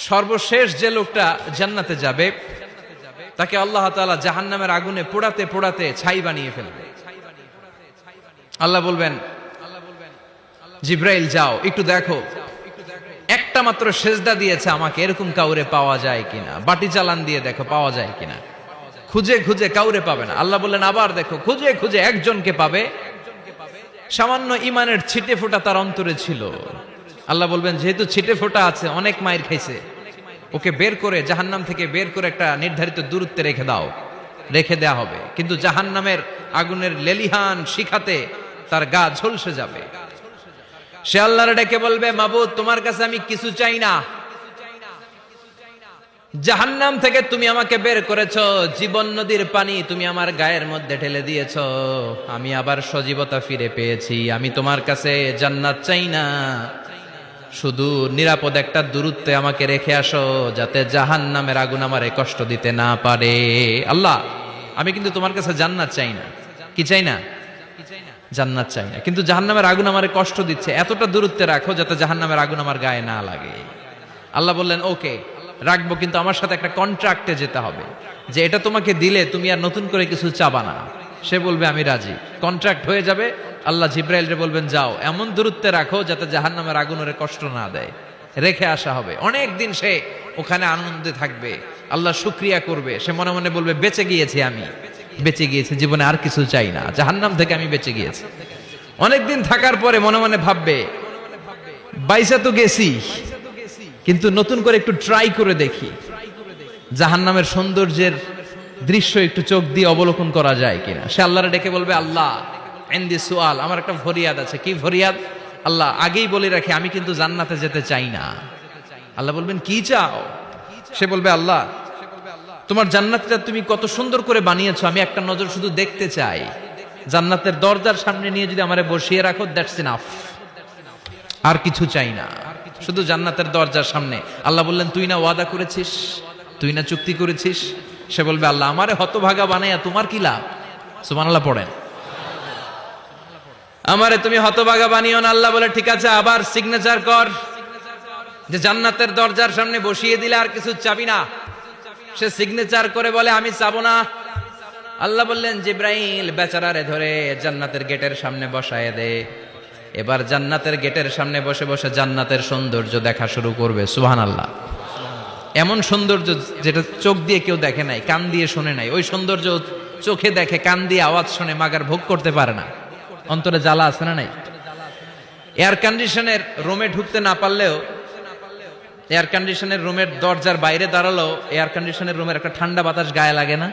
সর্বশেষ যে লোকটা জান্নাতে যাবে তাকে আল্লাহ তাআলা জাহান্নামের আগুনে পোড়াতে পোড়াতে ছাই বানিয়ে ফেলবে। আল্লাহ বলবেন, জিব্রাইল যাও একটু দেখো, একটা মাত্র সেজদা দিয়েছে আমাকে, এরকম কাউরে পাওয়া যায় কিনা। বাটি চালান দিয়ে দেখো পাওয়া যায় কিনা। খুঁজে খুঁজে কাউরে পাবে না। আল্লাহ বললেন আবার দেখো, খুঁজে খুঁজে একজনকে পাবে, সামান্য ইমানের ছিটে ফোঁটা তার অন্তরে ছিল। আল্লাহ বলবেন যেহেতু ছিটে ফোঁটা আছে, অনেক মায়ের খাইছে, ওকে বের করে জাহান্নাম থেকে বের করে একটা নির্ধারিত দূরত্বে রেখে দাও। রেখে দেয়া হবে, কিন্তু জাহান্নামের আগুনের লেলিহান শিখাতে তার গা ঝলসে যাবে। সে আল্লাহর ডেকে বলবে, মাবুদ তোমার কাছে আমি কিছু চাই না, জাহান্নাম থেকে তুমি আমাকে বের করেছো, জীবন নদীর পানি তুমি আমার গায়ের মধ্যে ঢেলে দিয়েছো, আমি আবার সজীবতা ফিরে পেয়েছি। আমি তোমার কাছে জান্নাত চাই না, শুধু নিরাপদ একটা দূরত্বে আমাকে রেখে আসো, যাতে জাহান্নামের আগুন আমারে কষ্ট দিতে না পারে। আল্লাহ আমি কিন্তু তোমার কাছে জান্নাত চাই না। কি চাই না? জান্নাত চাই না, কিন্তু জাহান্নামের আগুন আমারে কষ্ট দিচ্ছে, এতটা দূরত্বে রাখো যাতে জাহান্নামের আগুন আমার গায়ে না লাগে। আল্লাহ বললেন ওকে রাখবো, কিন্তু আমার সাথে একটা কন্ট্রাক্টে যেতে হবে, যে এটা তোমাকে দিলে তুমি আর নতুন করে কিছু চাবা না। সে বলবে আমি রাজি, কন্ট্রাক্ট হয়ে যাবে। আল্লাহ জিব্রাইলরে বলবেন যাও এমন দূরত্বে রাখো যাতে জাহান্নামের আগুন ওরে কষ্ট না দেয়। রেখে আসা হবে, অনেক দিন সে ওখানে আনন্দে থাকবে, আল্লাহ শুকরিয়া করবে। সে মনে মনে বলবে বেঁচে গিয়েছি, আমি বেঁচে গিয়েছি, জীবনে আর কিছু চাই না, জাহান্নাম থেকে আমি বেঁচে গিয়েছি। অনেকদিন থাকার পরে মনে মনে ভাববে বাইসা তো গেছি, কিন্তু নতুন করে একটু ট্রাই করে দেখি, জাহান্নামের সৌন্দর্যের দৃশ্য একটু চোখ দিয়ে অবলোকন করা যায় কিনা। সে আল্লাহরে ডেকে বলবে আল্লাহ ইনদি সুআল, আমার একটা ফরিয়াদ আছে। কি ফরিয়াদ? আল্লাহ আগেই বলে রাখি আমি কিন্তু জান্নাতে যেতে চাই না। আল্লাহ বলবেন কি চাও? সে বলবে আল্লাহ তোমার জান্নাতটা তুমি কত সুন্দর করে বানিয়েছো, আমি একটা নজর শুধু দেখতে চাই। জান্নাতের দরজার সামনে নিয়ে যদি আমারে বসিয়ে রাখো, দ্যাটস ইনাফ, আর কিছু চাই না, শুধু জান্নাতের দরজার সামনে। আল্লাহ বললেন তুই না ওয়াদা করেছিস, তুই না চুক্তি করেছিস। সে বলবে আল্লাহ আমারে হতভাগা বানাইয়া তোমার কি লাভ? সুবহানাল্লাহ পড়েন। আমারে তুমি হতভাগা বানিও না। আল্লাহ বলে ঠিক আছে, আবার সিগনেচার কর যে জান্নাতের দরজার সামনে বসিয়ে দিলে আর কিছু চাবি না। সে সিগনেচার করে বলে আমি চাবো না। আল্লাহ বললেন জিব্রাইল বেচারারে ধরে জান্নাতের গেটের সামনে বসায় দে। এবার জান্নাতের গেটের সামনে বসে বসে জান্নাতের সৌন্দর্য দেখা শুরু করবে। সুবহানাল্লাহ। এমন সৌন্দর্য যেটা চোখ দিয়ে কেউ দেখে নাই, কান দিয়ে শুনে নাই, ওই সৌন্দর্য চোখে দেখে, কান দিয়ে আওয়াজ শুনে মাগার ভোগ করতে পারে না। অন্তরে জ্বালা আছে না নাই? এয়ার কন্ডিশনের রুমে ঢুকতে না পারলেও, এয়ার কন্ডিশনের রুমের দরজার বাইরে দাঁড়ালো, এয়ার কন্ডিশনের রুমের একটা ঠান্ডা বাতাস গায়ে লাগে না?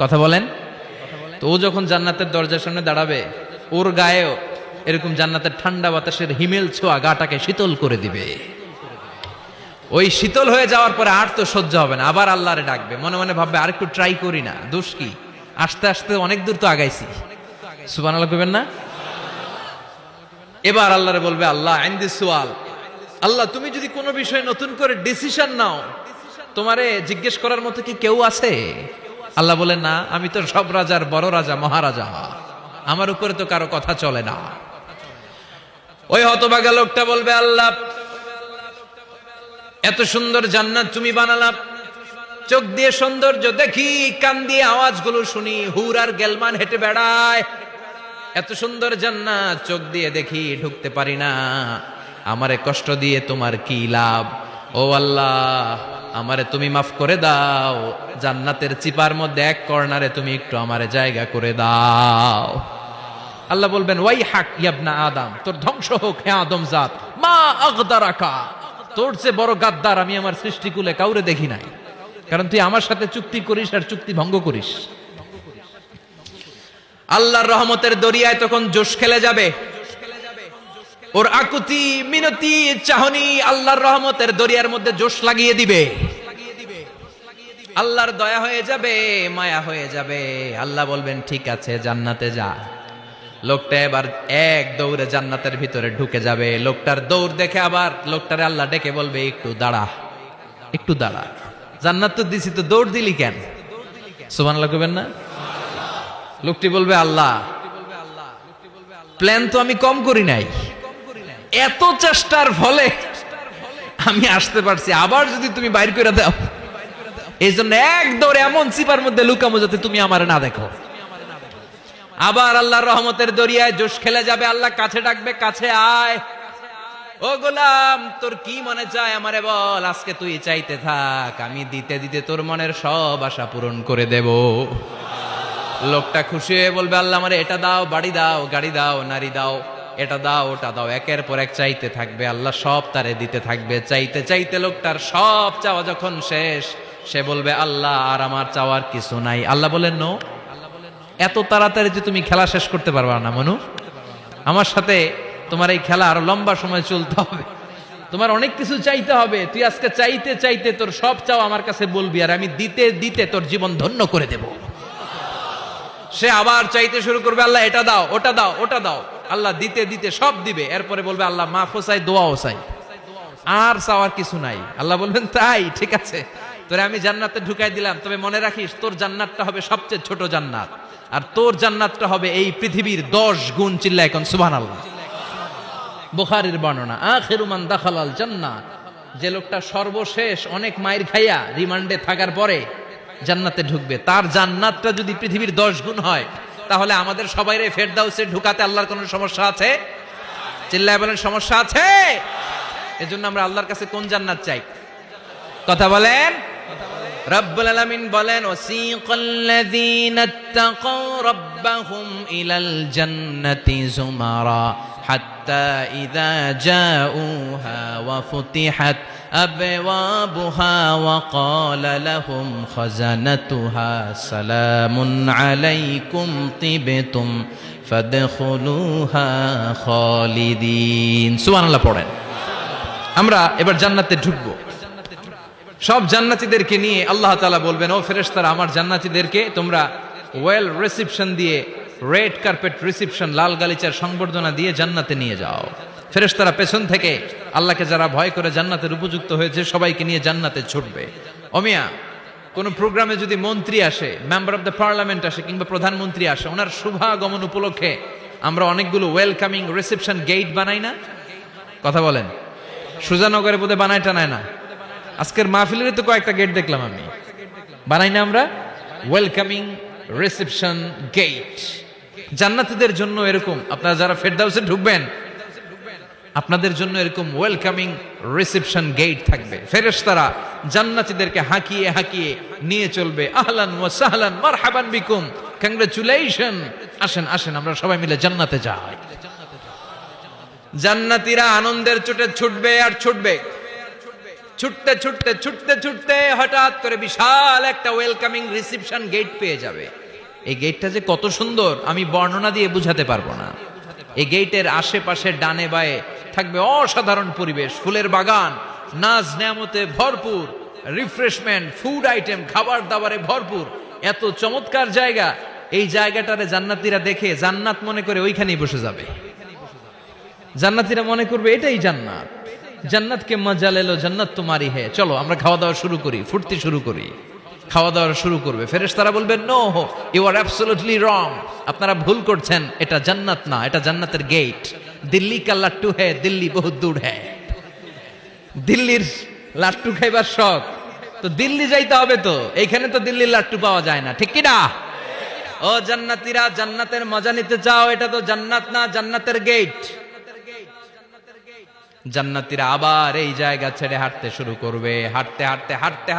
কথা বলেন। তো ও যখন জান্নাতের দরজার সামনে দাঁড়াবে, ওর গায়েও এরকম জান্নাতের ঠান্ডা বাতাসের হিমেল ছোঁয়া গাটাকে শীতল করে দিবে। ওই শীতল হয়ে যাওয়ার পরে আর তো সহ্য হবে না, আবার আল্লাহরে ডাকবে, মনে মনে ভাববে আর একটু ট্রাই করি না, দোষ কি, আস্তে আস্তে অনেক দূর তো আগাইছি। সুবহানাল্লাহ কইবেন না? এবার আল্লাহরে বলবে আল্লাহ ইনদি সুআল, আল্লাহ তুমি যদি কোনো বিষয়ে নতুন করে ডিসিশন নাও, তোমারে জিজ্ঞেস করার মতো কি কেউ আছে? আল্লাহ বলেন না, আমি তো সব রাজার বড় রাজা, মহারাজা, আমার উপরে তো কারো কথা চলে না। ওই হতভাগা লোকটা বলবে আল্লাহ এত সুন্দর জান্নাত তুমি বানালা, চোখ দিয়ে সৌন্দর্য দেখি, কান দিয়ে আওয়াজগুলো শুনি, হুর আর গেলমান হেঁটে বেড়ায়, এত সুন্দর জান্নাত চোখ দিয়ে দেখি, ঢুকতে পারি না, আমারে কষ্ট দিয়ে তোমার কি লাভ? ও আল্লাহ আমারে তুমি মাফ করে দাও, জান্নাতের চিপার মধ্যে এক কর্নারে তুমি একটু আমারে জায়গা করে দাও। আল্লাহ বলবেন ওয়াই হাক ইয়াবনা আদম, তোর ধ্বংস হোক হে আদম জাত, মা আগদারাকা, তোর চেয়ে বড় গাদ্দার আমি আমার সৃষ্টিকুলে কাউরে দেখি নাই, কারণ তুই আমার সাথে চুক্তি করিস আর চুক্তি ভঙ্গ করিস। আল্লাহর রহমতের দরিয়ায় তখন জোশ খেলে যাবে, ওর আকুতি মিনতি চাহনি আল্লাহর রহমতের দরিয়ার মধ্যে জোশ লাগিয়ে দিবে। আল্লাহর দয়া হয়ে যাবে, মায়া হয়ে যাবে। আল্লাহ বলবেন ঠিক আছে জান্নাতে যা। লোকটা এবার এক দৌড়ে জান্নাতের ভিতরে ঢুকে যাবে। লোকটার দৌড় দেখে আবার লোকটারে আল্লাহ ডেকে বলবে একটু দাঁড়া, একটু দাঁড়া, জান্নাত তো দিছি, তো দৌড় দিলি কেন? সুবহানাল্লাহ কইবেন না? লোকটি বলবে আল্লাহ প্ল্যান তো আমি কম করি নাই, এত চেষ্টার ফলে আমি আসতে পারছি, আবার যদি তুমি বাইর করে দাও, এই জন্য এক দৌড়ে এমন চিপার মধ্যে লুকামো যাতে তুমি আমার না দেখো। আবার আল্লাহর রহমতের দরিয়ায় জোশ খেলে যাবে, আল্লাহ কাছে ডাকবে, কাছে আয়, ও গোলাম তোর কি মনে চায় আমারে বল, আজকে তুই চাইতে থাক, আমি দিতে দিতে তোর মনের সব আশা পূরণ করে দেব। লোকটা খুশি হয়ে বলবে, আল্লাহ আমারে এটা দাও, বাড়ি দাও, গাড়ি দাও, নারী দাও, এটা দাও, ওটা দাও, একের পর এক চাইতে থাকবে, আল্লাহ সব তারে দিতে থাকবে। চাইতে চাইতে লোকটার সব চাওয়া যখন শেষ, সে বলবে, আল্লাহ আর আমার চাওয়ার কিছু নাই। আল্লাহ বলেন, নো, এত তাড়াতাড়ি যে তুমি খেলা শেষ করতে পারবা না মনু, আমার সাথে তোমার এই খেলা আরো লম্বা সময় চলতে হবে, তোমার অনেক কিছু চাইতে হবে। তুই আজকে চাইতে চাইতে তোর সব চাও আমার কাছে বলবি, আর আমি দিতে দিতে তোর জীবন ধন্য করে দেব। সে আবার চাইতে শুরু করবে, আল্লাহ এটা দাও, ওটা দাও, ওটা দাও, আল্লাহ দিতে দিতে সব দিবে। এরপরে বলবে, আল্লাহ মাফও চাই, দোয়াও চাই, আর চাওয়ার কিছু নাই। আল্লাহ বলবেন, তাই ঠিক আছে, তোরে আমি জান্নাতে ঢুকাই দিলাম, তবে মনে রাখিস তোর জান্নাতটা হবে সবচেয়ে ছোট জান্নাত, আর তোর জান্নাতটা হবে এই পৃথিবীর 10 গুণ। চিল্লা এখন সুবহানাল্লাহ। বুখারীর বর্ণনা, আখিরু মান দাখালাল জান্নাত, যে লোকটা সর্বশেষ অনেক মাইর খাইয়া রিমান্ডে থাকার পরে জান্নাতে ঢুকবে, তার জান্নাতটা যদি পৃথিবীর 10 গুণ হয়, তাহলে আমাদের সবাইরে ফেরদাউসে ঢুকাতে আল্লাহর কোনো সমস্যা আছে? চিল্লায় বলেন, সমস্যা আছে? এজন্য আমরা আল্লাহর কাছে কোন জান্নাত চাই? কথা বলেন। রব্বুল আলামিন বলেন, ওয়াসিকাল্লাযীনা ইত্তাকাউ রাব্বাহুম ইলাল জান্নাতি যুমারা হাত্তা ইযা জাউহা ওয়া ফুতিহাত আবওয়াবুহা ওয়া ক্বালা লাহুম খাজানাতুহা সালামুন আলাইকুম তিবতুম ফাদখুলুহা খালিদিন। সুবহানাল্লাহ পড়েন। আমরা এবার জান্নাতে ঢুকবো। সব জান্নাতীদেরকে নিয়ে আল্লাহ তাআলা বলবেন, ও ফেরেশতারা, আমার জান্নাতীদেরকে তোমরা ওয়েল রিসেপশন দিয়ে, রেড কার্পেট রিসেপশন, লাল গালিচার সংবর্ধনা দিয়ে জান্নাতে নিয়ে যাও। ফেরেশতারা পেছন থেকে আল্লাহকে যারা ভয় করে জান্নাতের উপযুক্ত হয়েছে সবাইকে নিয়ে জান্নাতে ছুটবে। অমিয়া, কোন প্রোগ্রামে যদি মন্ত্রী আসে, মেম্বার অফ দ্য পার্লামেন্ট আসে, কিংবা প্রধানমন্ত্রী আসে, ওনার শুভাগমন উপলক্ষে আমরা অনেকগুলো ওয়েলকামিং রিসেপশন গেট বানাই না? কথা বলেন। সুজানগরে বোধহয় বানায় টানায় না? আজকের মাহফিলের তো কয়েকটা গেট দেখলাম আমি, বানাই না আমরা? Welcoming reception gate. জান্নাতীদের জন্য এরকম, আপনারা যারা ফেরদাউসে ঢুকবেন আপনাদের জন্য এরকম ওয়েলকামিং রিসেপশন গেট থাকবে। ফেরেশতারা জান্নাতীদেরকে হাঁকিয়ে হাঁকিয়ে নিয়ে চলবে, আহলান ওয়া সাহলান মারহাবান বিকুম, কংগ্রাচুলেশন, আসেন আসেন আমরা সবাই মিলে জান্নাতে যাই। জান্নাতীরা আনন্দের চোটে ছুটবে আর ছুটবে। ছুটতে ছুটতে ছুটতে ছুটতে হঠাৎ করে বিশাল একটা ওয়েলকামিং রিসেপশন গেট পেয়ে যাবে। এই গেটটা যে কত সুন্দর আমি বর্ণনা দিয়ে বুঝাতে পারবো না। এই গেটের আশেপাশে ডানে বায়ে থাকবে অসাধারণ পরিবেশ, ফুলের বাগান, নাজ নেয়ামতে ভরপুর, রিফ্রেশমেন্ট, ফুড আইটেম, খাবার দাবারে ভরপুর, এত চমৎকার জায়গা। এই জায়গাটারে জান্নাতীরা দেখে জান্নাত মনে করে ওইখানেই বসে যাবে। জান্নাতীরা মনে করবে এটাই জান্নাত, জান্নাতকে মজা লেলো, জান্নাত তোমারই হে, চলো আমরা খাওয়া দাওয়া শুরু করি, ফুর্তি শুরু করি। খাওয়া দাওয়া শুরু করবে। ফেরেশতারা বলবেন, no, you are absolutely wrong, আপনারা ভুল করছেন, এটা জান্নাত না, এটা জান্নাতের গেট। দিল্লি কা লাট্টু হ্যায়, দিল্লি বহুত দূর হ্যায়। দিল্লির লাট্টু খাইবার শখ, তো দিল্লি যাইতে হবে, তো এইখানে তো দিল্লির লাট্টু পাওয়া যায় না, ঠিক কিনা? ও জান্নাতীরা, জান্নাতের মজা নিতে চাও? এটা তো জান্নাত না, জান্নাতের গেট। জান্নাতীরা আবার এই জায়গা ছেড়ে হাঁটতে শুরু করবে, হাঁটতে হাঁটতে হাঁটতে হাঁটতে